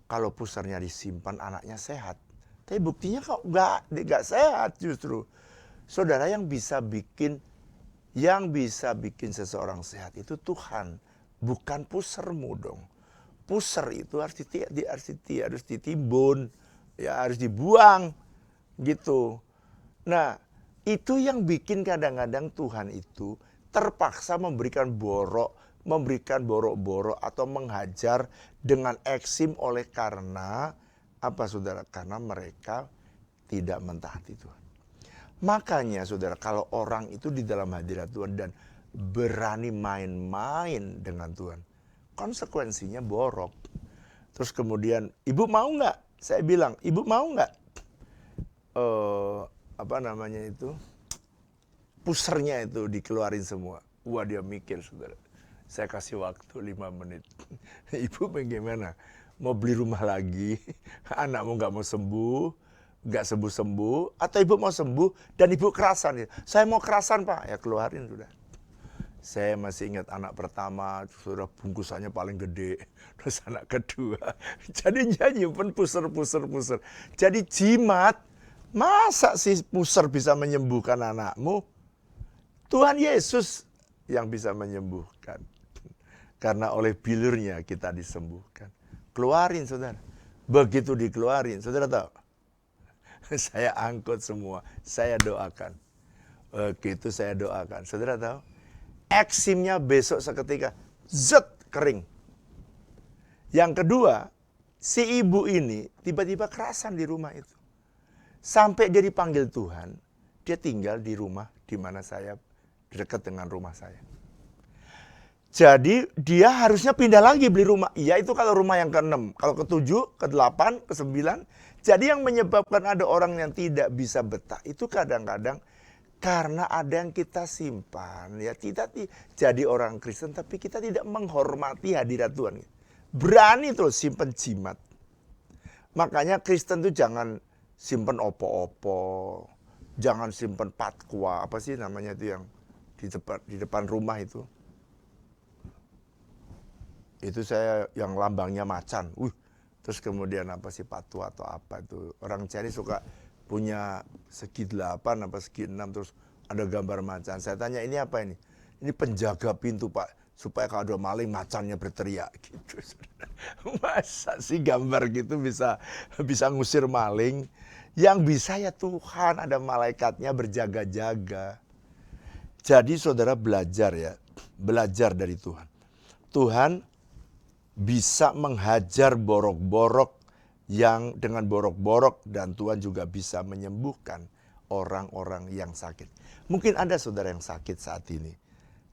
kalau pusernya disimpan anaknya sehat. Tapi buktinya kok nggak sehat justru. Saudara, yang bisa bikin seseorang sehat itu Tuhan. Bukan pusermu dong. pusar itu harus ditimbun, ya harus dibuang gitu. Nah, itu yang bikin kadang-kadang Tuhan itu terpaksa memberikan borok-borok atau menghajar dengan eksim oleh karena apa saudara? Karena mereka tidak mentaati Tuhan. Makanya saudara, kalau orang itu di dalam hadirat Tuhan dan berani main-main dengan Tuhan, konsekuensinya borok. Terus kemudian, ibu mau nggak? Saya bilang, ibu mau nggak? Pusernya itu dikeluarin semua. Wah, dia mikir saudara. Saya kasih waktu 5 menit. Ibu bagaimana? Mau beli rumah lagi? Anakmu nggak mau sembuh? Nggak sembuh-sembuh, atau ibu mau sembuh dan ibu kerasan. Saya mau kerasan pak, ya keluarin sudah. Saya masih ingat anak pertama, sudah bungkusannya paling gede. Terus anak kedua, jadi nyanyi pun puser. Jadi jimat, masa sih puser bisa menyembuhkan anakmu? Tuhan Yesus yang bisa menyembuhkan. Karena oleh bilurnya kita disembuhkan. Keluarin saudara. Begitu dikeluarin, saudara tahu? Saya angkut semua, saya doakan. Begitu saya doakan. Saudara tahu? Eksimnya besok seketika, zet, kering. Yang kedua, si ibu ini tiba-tiba kerasan di rumah itu. Sampai dia dipanggil Tuhan, dia tinggal di rumah di mana saya, dekat dengan rumah saya. Jadi dia harusnya pindah lagi beli rumah. Iya itu kalau rumah yang ke-6, kalau ke-7, ke-8, ke-9. Jadi yang menyebabkan ada orang yang tidak bisa betah itu kadang-kadang karena ada yang kita simpan. Ya tidak jadi orang Kristen tapi kita tidak menghormati hadirat Tuhan. Berani terus simpan jimat. Makanya Kristen itu jangan simpan opo-opo. Jangan simpan patkwa, apa sih namanya itu yang di depan rumah itu. Itu saya yang lambangnya macan. Terus kemudian apa sih patwa atau apa itu. Orang Chinese suka punya segi 8 apa segi 6 terus ada gambar macan. Saya tanya ini apa ini? Ini penjaga pintu pak. Supaya kalau ada maling macannya berteriak gitu. Masa sih gambar gitu bisa ngusir maling? Yang bisa ya Tuhan, ada malaikatnya berjaga-jaga. Jadi saudara belajar ya. Belajar dari Tuhan. Tuhan bisa menghajar borok-borok yang dengan borok-borok dan Tuhan juga bisa menyembuhkan orang-orang yang sakit. Mungkin ada saudara yang sakit saat ini.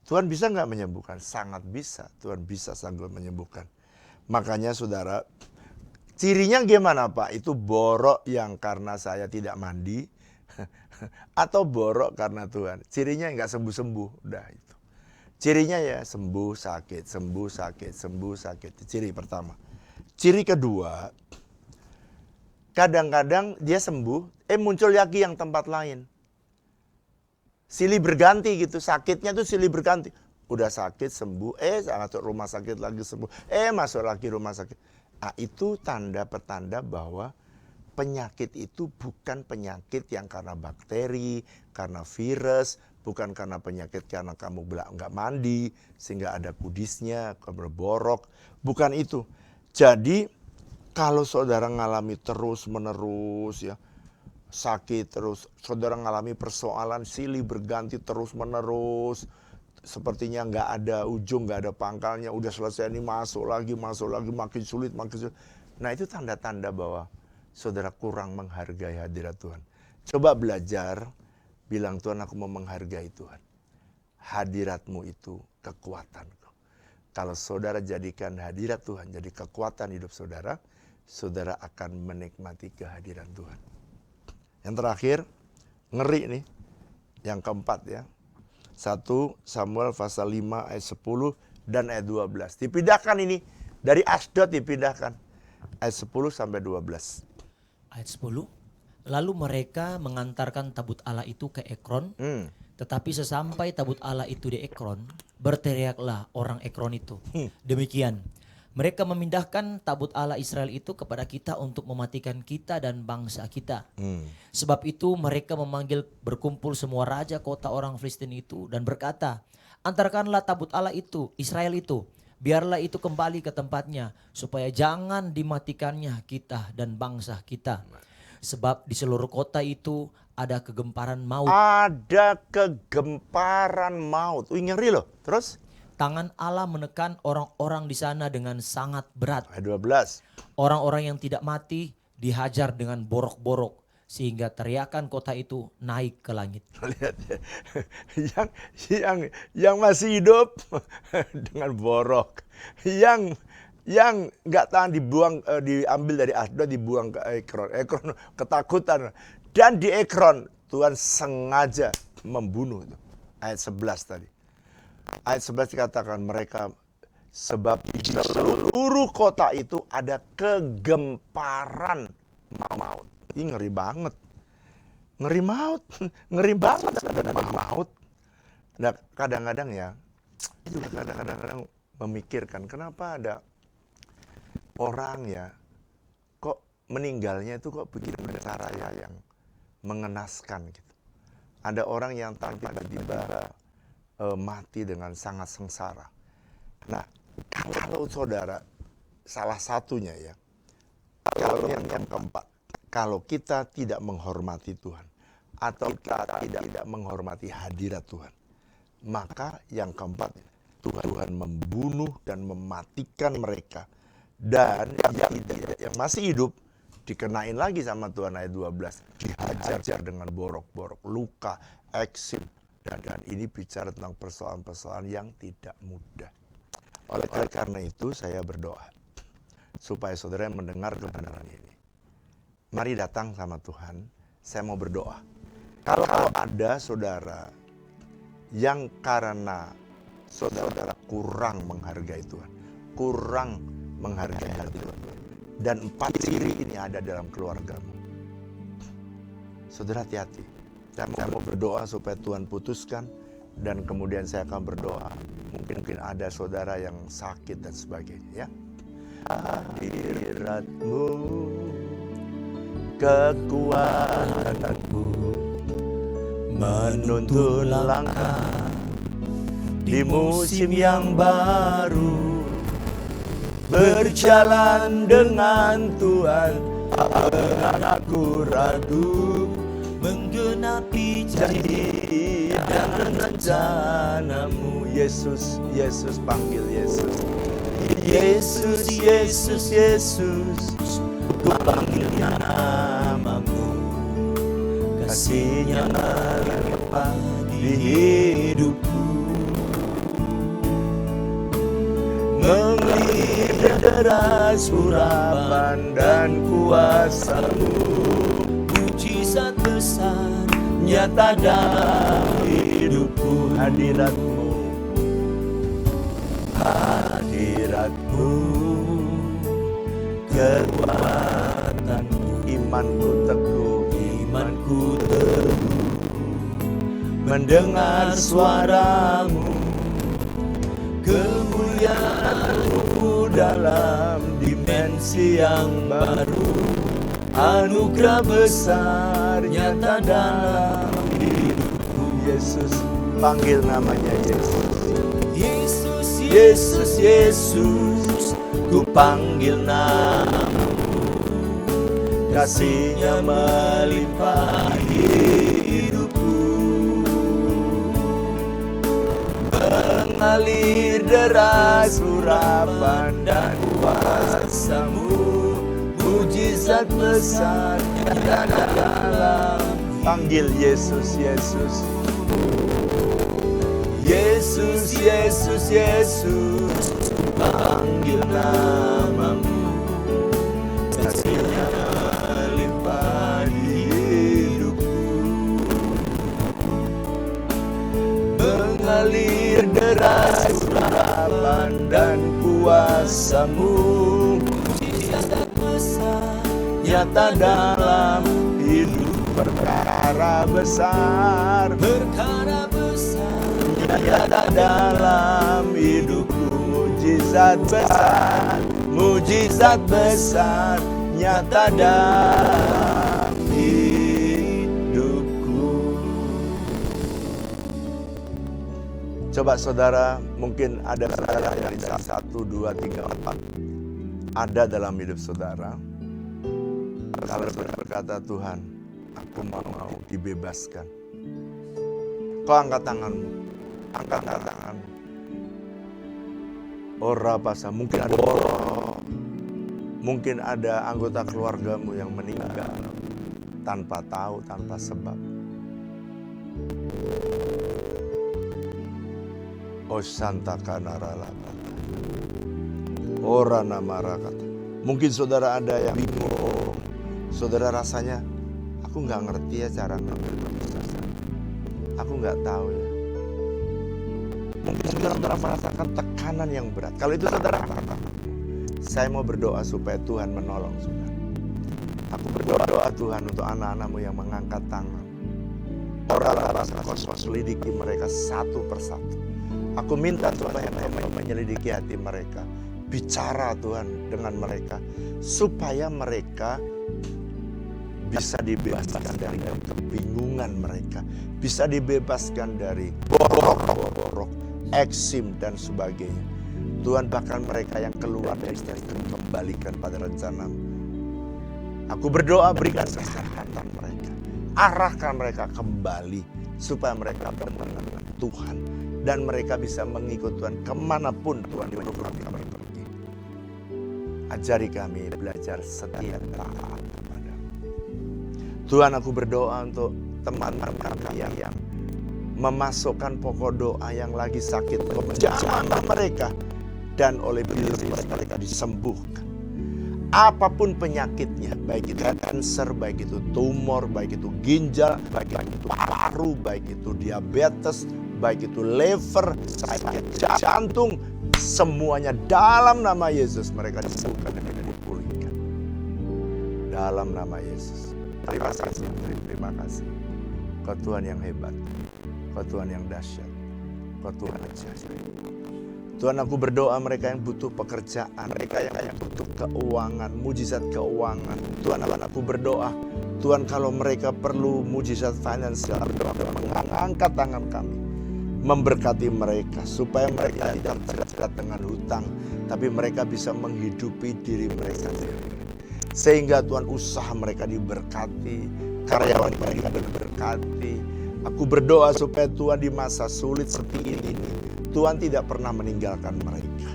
Tuhan bisa nggak menyembuhkan? Sangat bisa. Tuhan bisa sanggup menyembuhkan. Makanya saudara, cirinya gimana Pak? Itu borok yang karena saya tidak mandi atau borok karena Tuhan. Cirinya nggak sembuh-sembuh. Udah itu. Cirinya ya sembuh sakit. Ciri pertama. Ciri kedua, kadang-kadang dia sembuh, muncul lagi yang tempat lain. Silih berganti gitu, sakitnya tuh silih berganti. Udah sakit sembuh, masuk rumah sakit lagi sembuh, masuk lagi rumah sakit. Nah, itu tanda petanda bahwa penyakit itu bukan penyakit yang karena bakteri, karena virus, bukan karena penyakit karena kamu nggak mandi sehingga ada kudisnya, kamu borok, bukan itu. Jadi kalau saudara ngalami terus menerus ya sakit terus, saudara ngalami persoalan silih berganti terus menerus, sepertinya nggak ada ujung, nggak ada pangkalnya, udah selesai ini masuk lagi, makin sulit. Nah itu tanda-tanda bahwa saudara kurang menghargai hadirat Tuhan. Coba belajar. Bilang Tuhan aku mau menghargai Tuhan. Hadiratmu itu kekuatanku. Kalau saudara jadikan hadirat Tuhan jadi kekuatan hidup saudara, saudara akan menikmati kehadiran Tuhan. Yang terakhir, ngeri nih. Yang keempat ya. 1 Samuel pasal 5 ayat 10 dan ayat 12. Dipindahkan ini. Dari Asdod dipindahkan. Ayat 10 sampai 12. Ayat 10. Lalu mereka mengantarkan tabut Allah itu ke Ekron. Tetapi sesampai tabut Allah itu di Ekron, berteriaklah orang Ekron itu. Demikian, mereka memindahkan tabut Allah Israel itu kepada kita untuk mematikan kita dan bangsa kita. Sebab itu mereka memanggil berkumpul semua raja kota orang Filistin itu dan berkata, antarkanlah tabut Allah itu, Israel itu, biarlah itu kembali ke tempatnya, supaya jangan dimatikannya kita dan bangsa kita. Sebab di seluruh kota itu ada kegemparan maut. Ada kegemparan maut. Wih, ngeri loh. Terus Tangan Allah menekan orang-orang di sana dengan sangat berat. ayat 12. Orang-orang yang tidak mati dihajar dengan borok-borok, sehingga teriakan kota itu naik ke langit. Lihat ya. yang masih hidup dengan borok. Yang nggak tahan dibuang, diambil dari Asdod, dibuang ke Ekron. Ekron ketakutan. Dan di Ekron Tuhan sengaja membunuh itu. Ayat 11 tadi. Ayat 11 dikatakan mereka, sebab di seluruh kota itu ada kegemparan maut. Ini ngeri banget. Ngeri maut. Ngeri banget ada maut. Nah, kadang-kadang ya, juga kadang-kadang memikirkan kenapa ada orang ya kok meninggalnya itu kok begini cara yang mengenaskan gitu. Ada orang yang tiba-tiba mati dengan sangat sengsara. Nah, kalau saudara, salah satunya ya, kalau yang keempat, kalau kita tidak menghormati Tuhan, atau kita tidak menghormati hadirat Tuhan, maka yang keempat, Tuhan membunuh dan mematikan mereka. Dan yang masih hidup, dikenain lagi sama Tuhan ayat 12. Dihajar dengan borok-borok, luka, eksim. Dan ini bicara tentang persoalan-persoalan yang tidak mudah. Oleh karena itu saya berdoa, supaya saudara mendengar kebenaran ini. Mari datang sama Tuhan, saya mau berdoa. Kalau ada saudara yang karena saudara kurang menghargai Tuhan, kurang menghargai hati Tuhan, dan 4 ciri ini ada dalam keluargamu, saudara hati-hati. Saya mau berdoa supaya Tuhan putuskan, dan kemudian saya akan berdoa. Mungkin ada saudara yang sakit dan sebagainya ya. Hadirat-Mu kekuatanku, menuntun langkah di musim yang baru. Berjalan dengan Tuhan, pernah aku ragu, menggenapi janji dan rencana-Mu. Yesus, Yesus, panggil Yesus. Yesus, Yesus, Yesus, ku panggil nama-Mu. Kasih-Nya melimpah di hidupku, mengalir deras urapan dan kuasa-Mu. Mujizat besar nyata dalam hidupku. Hadirat-Mu, hadirat-Mu kekuatanku. Imanku teguh, imanku teguh, mendengar suara-Mu. Kemuliaan-Mu dalam dimensi yang baru. Anugerah besar nyata dalam hidupku. Yesus, panggil namanya Yesus. Yesus, Yesus, Yesus, ku panggil nama-Mu. Kasih-Nya melimpah hidupku, mengalir deras urapan dan kuasa-Mu. Mujizat besar nyata dalam. Panggil Yesus, Yesus. Yesus, Yesus, Yesus, panggil nama-Mu. Kasih-Nya melimpah di hidupku, mengalir deras urapan dan kuasa-Mu. Mujizat besar nyata dalam hidup. Perkara besar, perkara besar nyata dalam hidupku. Mujizat besar, mujizat besar nyata dalam hidupku. Coba saudara, mungkin ada saudara yang 1, 2, 3, 4 ada dalam hidup saudara. Kalau saudara berkata, Tuhan, aku mau dibebaskan. Kau angkat tanganmu. Angkat tanganmu. Ora basa, mungkin ada anggota keluargamu yang meninggal tanpa tahu, tanpa sebab. Oh Santa Kanarala, Ora Namarakata. Mungkin saudara ada yang bingung. Saudara rasanya, aku nggak ngerti ya cara ngambil keputusan. Aku nggak tahu ya. Mungkin saudara merasakan tekanan yang berat. Kalau itu saudara, saya mau berdoa supaya Tuhan menolong saudara. Aku berdoa Tuhan untuk anak-anakmu yang mengangkat tangan. Orang-orang kau selidiki mereka satu persatu. Aku minta Tuhan yang menyelidiki hati mereka. Bicara Tuhan dengan mereka. Supaya mereka bisa dibebaskan dari kebingungan mereka. Bisa dibebaskan dari borok, eksim dan sebagainya. Tuhan bahkan mereka yang keluar dari istana kembalikan pada rencana-Mu. Aku berdoa berikan kesehatan mereka. Arahkan mereka kembali supaya mereka benar dengan Tuhan. Dan mereka bisa mengikut Tuhan kemanapun Tuhan menyuruh kami pergi. Ajari kami belajar setia taat kepada-Mu. Tuhan, aku berdoa untuk teman-teman kami yang memasukkan pokok doa yang lagi sakit. Menjamah mereka. Dan oleh Yesus mereka disembuhkan. Apapun penyakitnya, baik itu kanker, baik itu tumor, baik itu ginjal, baik itu paru, baik itu diabetes, baik itu liver, sakit jantung, semuanya dalam nama Yesus mereka disembuhkan dan dipulihkan. Dalam nama Yesus. Terima kasih, terima kasih. Kau Tuhan yang hebat, Kau Tuhan yang dahsyat, Kau Tuhan yang ajaib. Tuhan, aku berdoa mereka yang butuh pekerjaan, mereka yang butuh keuangan, mujizat keuangan. Tuhan, aku berdoa, Tuhan kalau mereka perlu mujizat finansial, mengangkat tangan kami, memberkati mereka, supaya mereka tidak terjerat dengan hutang, tapi mereka bisa menghidupi diri mereka sendiri. Sehingga Tuhan usaha mereka diberkati, karyawan mereka diberkati. Aku berdoa supaya Tuhan di masa sulit seperti ini, Tuhan tidak pernah meninggalkan mereka.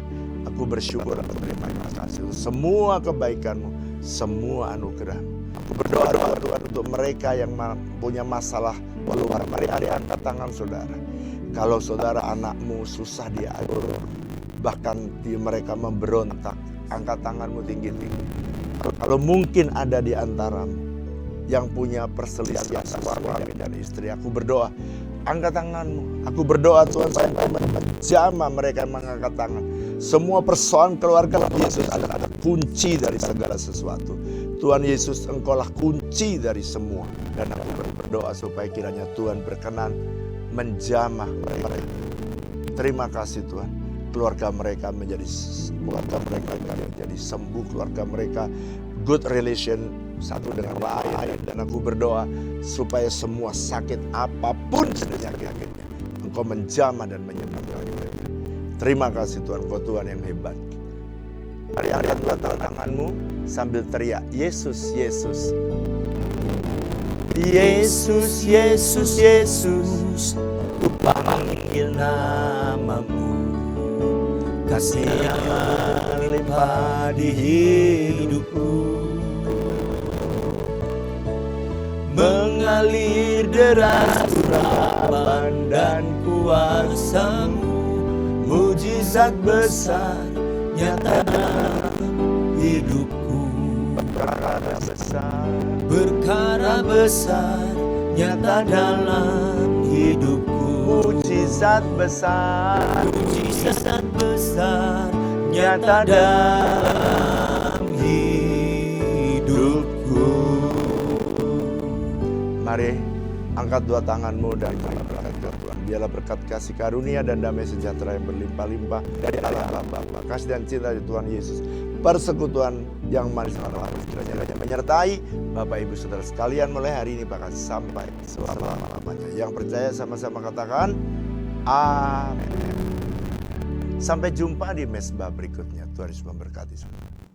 Aku bersyukur dan berterima kasih untuk semua kebaikan-Mu, semua anugerah-Mu. Aku berdoa Tuhan untuk mereka yang punya masalah keluar. Mari angkat tangan saudara. Kalau saudara anakmu susah diatur, bahkan mereka memberontak, angkat tanganmu tinggi-tinggi. Kalau mungkin ada di antaramu yang punya perselisihan suami dan istri, aku berdoa, angkat tanganmu. Aku berdoa Tuhan sampai menjamah mereka yang mengangkat tangan. Semua persoalan keluarga Yesus adalah kunci dari segala sesuatu. Tuhan Yesus, Engkaulah kunci dari semua. Dan aku berdoa supaya kiranya Tuhan berkenan menjamah mereka. Terima kasih Tuhan. Keluarga mereka menjadi sembuh, keluarga mereka good relation satu dengan lain. Dan aku berdoa supaya semua sakit apapun penyakitnya, Engkau menjamah dan menyembuhkan mereka. Terima kasih Tuhan, Engkau Tuhan yang hebat. Mari angkat tanganmu sambil teriak, Yesus, Yesus. Yesus, Yesus, Yesus, ku panggil nama-Mu. Kasih yang melimpah di hidupku, mengalir deras urapan dan kuasa-Mu. Mujizat besar nyata dalam hidupku. Perkara besar nyata dalam hidupku. Mujizat besar, Mujizat besar nyata dalam hidupku. mari angkat dua tanganmu dan berkata Tuhan, biarlah berkat kasih karunia dan damai sejahtera yang berlimpah-limpah dari Allah Bapa, kasih dan cinta dari Tuhan Yesus, persekutuan yang manis kiranya menyertai Bapak Ibu Saudara sekalian mulai hari ini bahkan sampai selama-lamanya. Yang percaya sama-sama katakan Amin. Sampai jumpa di mesbah berikutnya. Tuhan Yesus memberkati saudara.